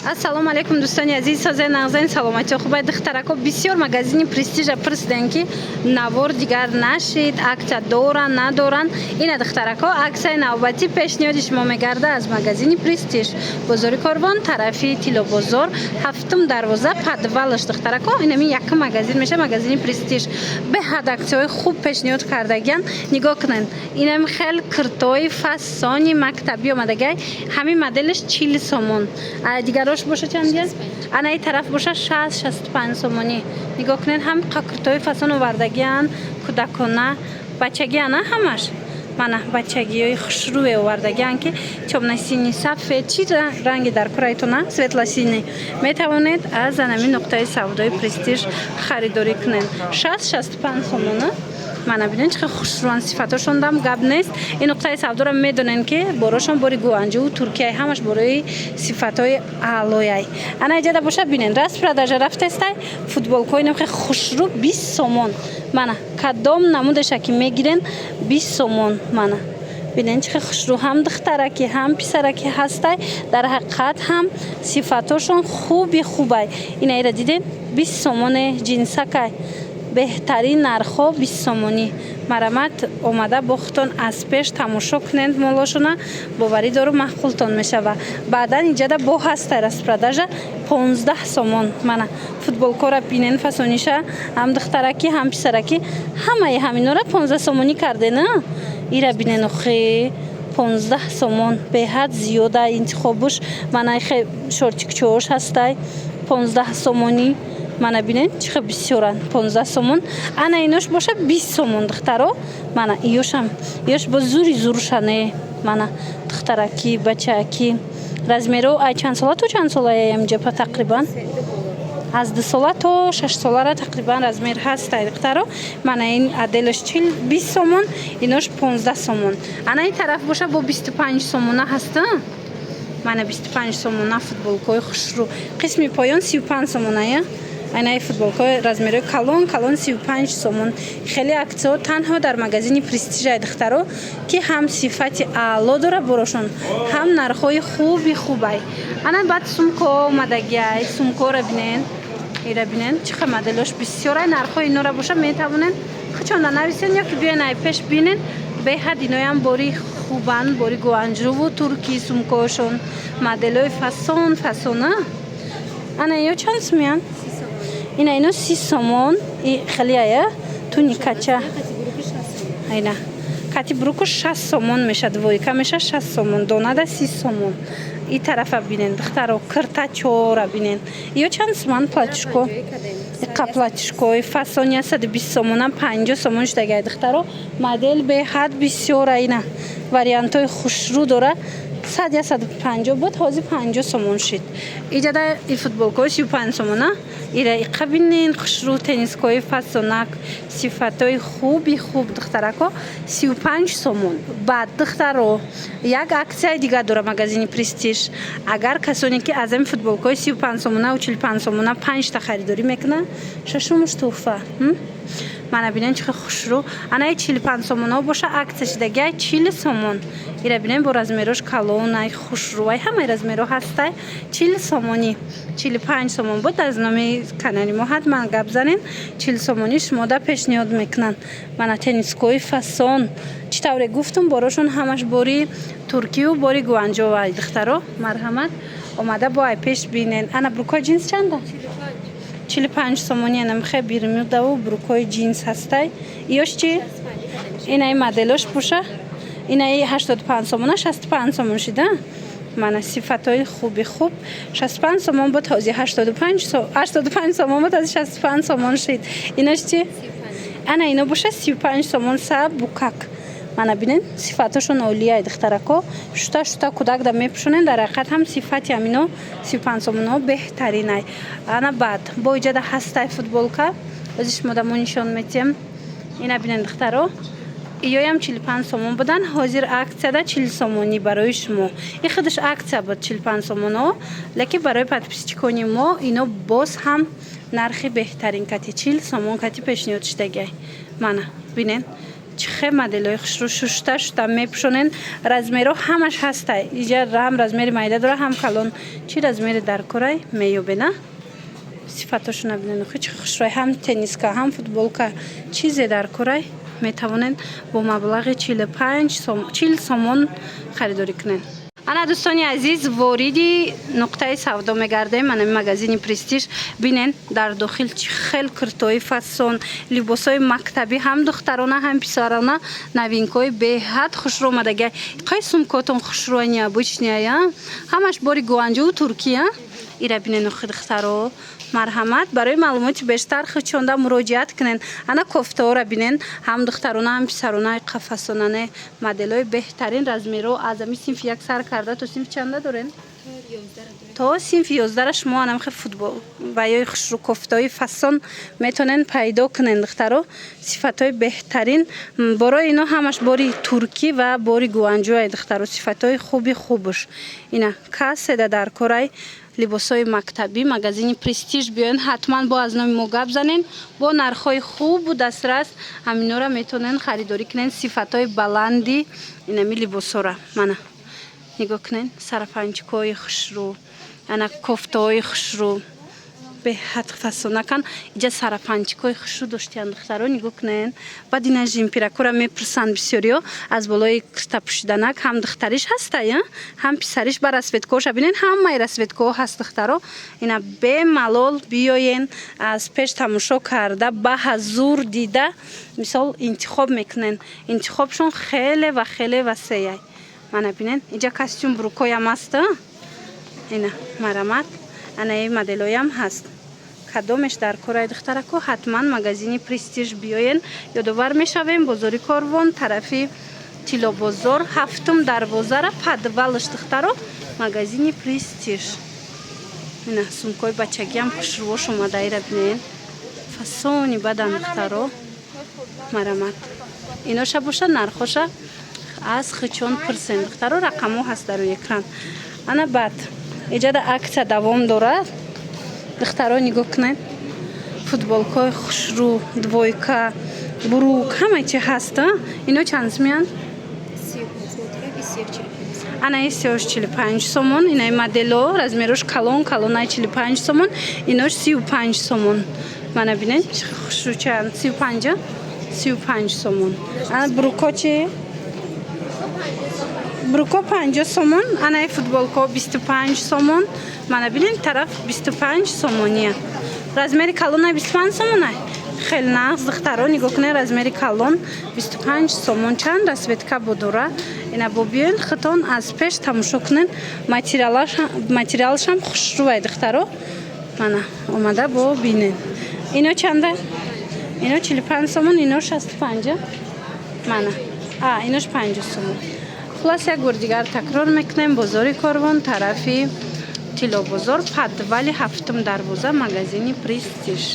ассалому алейкум дӯстони азиз, созаи нағзани саломати хубай духтарако бисёр магазини престижа пурсиданд ки навор дигар нашид, акция доранд надоранд. Ина духтарако аксияи навбатӣ пешниҳоди шумо мегарда аз магазини престиж бозори Корвон тарафи Тило бозор 7 дарвоза подвалаш духтарако. Инами якум магазин меша магазини престиж беҳад аксияҳои хуб пешниҳод кардагиянд. Нигоҳ кунед, инами хел киртои фасони мактаби омадагай, ҳамин моделиш 40 сомон, дигарош боша чанд газ? Ана ин тараф боша 60-65 сомони. Нигоҳ кунед, ҳам киртои фасон овардагиянд, кӯдакона, бачаги ана ҳамаш. Мана бачагиҳои хушрӯе овардагиянд ки чобнаи сини сафед, чӣ ранги дар кӯраитона? Светлосини. Метавонед аз анами нуқтаи савдои престиж харидорӣ кунед. 60-65 сомона. Мана бинед чӣ хушрӯанд, сифатошон дам гап нест. Ин нуқтаи савдоро медонен ки борошон бори гуанҷуву Туркияй, ҳамаш борои сифатҳои аълояй. Ана иҷада боша бинед, раст продажа рафтестай футболкаҳои намхе хушрӯ 20 сомон. Мана кадом намудеша ки мегирен 20 сомон. Мана бинед чӣ хушрӯ, ҳам духтараки ҳам писараки ҳастай. Дар ҳақиқат ҳам сифатошон хуби хубай. Ина ира дидед 20 сомоне ҷинсакай. беҳтарин нархҳо 20 сомонӣ. Марамат омада бо худтон аз пеш тамошо кунед молошона, боварӣ дору маъқултон мешава. Баъдан иҷада бо ҳастай распродажа 15 сомон. Мана футболкора бинен фасониша, ҳам духтараки ҳам писараки ҳамаи ҳаминора 15 сомонӣ кардена. Ира бинен охи 15 сомон беҳад зиёда интихобуш. Мана хе шортикчоош ҳастай 15 сомонӣ. Мана бинед чӣ бисёранд 15 сомон. Ана инош боша 20 сомон духтаро. Мана иёшам иёш бо зури зуршане. Мана духтараки бачааки размеро ай чанд сола то чанд сола ям ҷепа тақрибан аз 2 сола то 6 солара тақрибан размер ҳастай духтаро. Мана ин аделаш 20 сомон, инош 15 сомон. Ана ин тараф боша бо 25 сомона ҳаста. Мана 25 сомона футболкаҳои хушрӯ. Қисми поён 35 сомона я. Айнаи футболкаҳои размерои калон 35 сомон. Хеле аксияҳо танҳо дар магазини престижаи духтаро ки ҳам сифати аъло дора борошон, ҳам нархҳои хуби хубай. Ана баъд сумко омадагиай, сумкора бинен. Ира бинен чӣ моделош бисёрай нархҳои инора боша метавонен хичонда нависен ё ки биёен ай пеш бинен. Беҳад иноям бори хубанд, бори гуанҷуву турки сумкаошон, моделҳои фасона. Ана ё чанд сумян? Ина ино 30 сомон. И хеле ая туникача. Айна кати бруку 60 сомон меша, двойка меша 60 сомон, донада 30 сомон. И тарафа бинен духтаро киртачора бинен. Ё чанд сомон платишко? Иқа платишкои фасония 120 сомона 50 сомон шудагай духтаро. Модел беҳад бисёра. Ина вариантҳои хушрӯ дора. 100-150 буд, ҳозир 50 сомон шид. Иҷада и футболкаҳои 35 сомона. Ира иқа бинен хушрӯ теннискои фасонак, сифатҳои хуби хуб духтарако 35 сомон. Баъд духтаро як аксияи дигар дора магазини престиж. Агар касоне ки аз ин футболкаҳои 35 сомона ва 45 сомона 5 та харидорӣ мекунанд, шашумуш туҳфа. Мана бинен чӣ хушрӯ. Ана 45 сомонаҳо боша аксия шидагиай 40 сомон. Ира бинен бо размерош калонай хушрӯай ҳамаи размеро ҳастай 40 сомонӣ. 45 сомон буд. Аз номи канали мо ҳатман гап занен. 40 сомонӣ шумода пешниҳод мекунанд. Мана теннискои фасон чӣ тавре гуфтум борошон ҳамаш бори туркию бори гуанҷовай духтаро. Марҳамат омада бо ай пеш бинен. Ана брукои ҷинс чанда? 45 сомони. Ана мехе бирмудаву брукои ҷинс ҳастай. иёш чӣ? Инаи моделош боша. Инаи 85 сомона 65 сомон шида. Мана сифатҳои хуби хуб 65 сомон буд, ҳозир 85 сомон буд, ҳозир 65 сомон шид. Инош чӣ? Ана ино боша 35 сомон са букак. Мана бинен сифатошон олияй духтарако. Шута кӯдак да мепӯшонен. Дар ҳақиқат ҳам сифати ҳамино 35 сомонаҳо беҳтаринай. Ана баъд бо иҷада ҳастай футболка ҳозир шумода мо нишон метиҳем. Ина бинен духтаро иёям 45 сомон будан, ҳозир аксияда 40 сомонӣ барои шумо. И худаш аксия буд 45 сомоно, лекин барои подписчикони мо ино боз ҳам нархи беҳтарин кати 40 сомон кати пешниҳод шудагиай. Мана бинен چه مدلای خوش رو ششته شده میپوشونن. رزمیرو همش هسته. اینجا هم رزمیر مایده داره هم کلان. چی رزمیر در کره میوبینه. صفاتش نبینن خیلی خوش روی هم تنیسکا هم فوتبالکا چیزی در کره میتوانند با مبلغ 40 سومون خریداری کنن. انا دوستانی عزیز واردی نقطه سودا میگردیم. من مغازین پرستیژ بینن در داخل خیلی کرتای فسون لباسای مکتبی هم دخترانه هم پسرانه نوینکای به حد خوش رو اومده. قیسم کاتون خوش رو نیا بچنیا همش باری گوانجو ترکیه ایرا بینن دخترو مرحمت برای معلومات بیشتر خودشوندا مراجعت کنن. انا کوفته را بینن هم دخترانه هم پسرانه قفسانه مدلای بهترین رزمیرو از می صنف یک سر کرده تو صنف چنده دارن؟ تا صنف 11 شما هم خیلی فوتبال و یا خوش رو کوفته‌های فسون میتونن پیدا کنن. دخترو صفاتای بهترین برای اینا همش باری ترکی و باری گوانجو دخترو صفاتای خوبش اینا کاسه در کره لباسای مکتبی مغازین پرستیژ بیاین حتما با از نام ما گپ بزنین. با نرخ‌های خوب و دسترس همینا را میتونن خریداری کنن. صفاتای بلندی اینا می لباسا را من نگاه کنین. سرپنچکای خوش رو انا کوفته‌های خوش رو به حد فسونه کن. اینجا سرپنچکای خوش رو داشتین دخترها نگاه کنین. بعد اینا جیمپیرکورا میپرسن بسیاریا از بالای کستا پوشیدنک هم دختریش هسته هم پسریش بر اسویتکوش ببینین هم مای اسویتکو هست دخترها. اینا به ملال بیاین از پیش تماشا کرده به حضور دیده مثال انتخاب میکنن. انتخابشون خیلی و خیلی وسیعه. من ببینین اینجا کاستوم بروکوی هم هست. اینا مرمت انا این مدلای هم هست. کدومش در کره دخترکو حتما مغازین پرستیژ بیاین. یادآور میشویم بازاری کاروان طرفی تیلا بازار هفتم دروازه را پدوالش دخترو مغازین پرستیژ. اینا سومکای بچگی هم خوش روش اومده ایرا بینین فسونی بدن دخترو مرمت اینا شب باشه نرخوشه از خچون پرسند دخترو رقمو هست در روی اکران. انا بعد ایجاد عکس دوام دارد دخترها نگاه کنید. فوتبالکای خوش رو دویکا بروک همه چی هست. اینا چند میان؟ انا 45 سومون. اینا مدلو رزمیروش کلون 45 سومون. ایناش 35 سومون. من ببینید خوش رو چند 35 سومون. انا بروکا چی؟ بروکا 50 سومون. انا فوتبالکا 25 سومون. من ببینین طرف 25 سومونیه. رزمیر کلون 25 سومونه. خیلی ناز دخترها نگاه کنه. رزمیر کلون 25 سومون چند رسویتکا بدوره. اینا بیاین خطون از پیش تماشا کنین. ماتریالش هم خوش روی دخترها. من اومده با بینین. اینا چنده؟ اینا 45 سومون. اینا 65. من ایناش 50 سومون. خلاص یک بار دیگر تکرار میکنیم. بازاری کاروان طرفی تیلا بازار پدوال هفتم دروازه مغازین پرستیژ.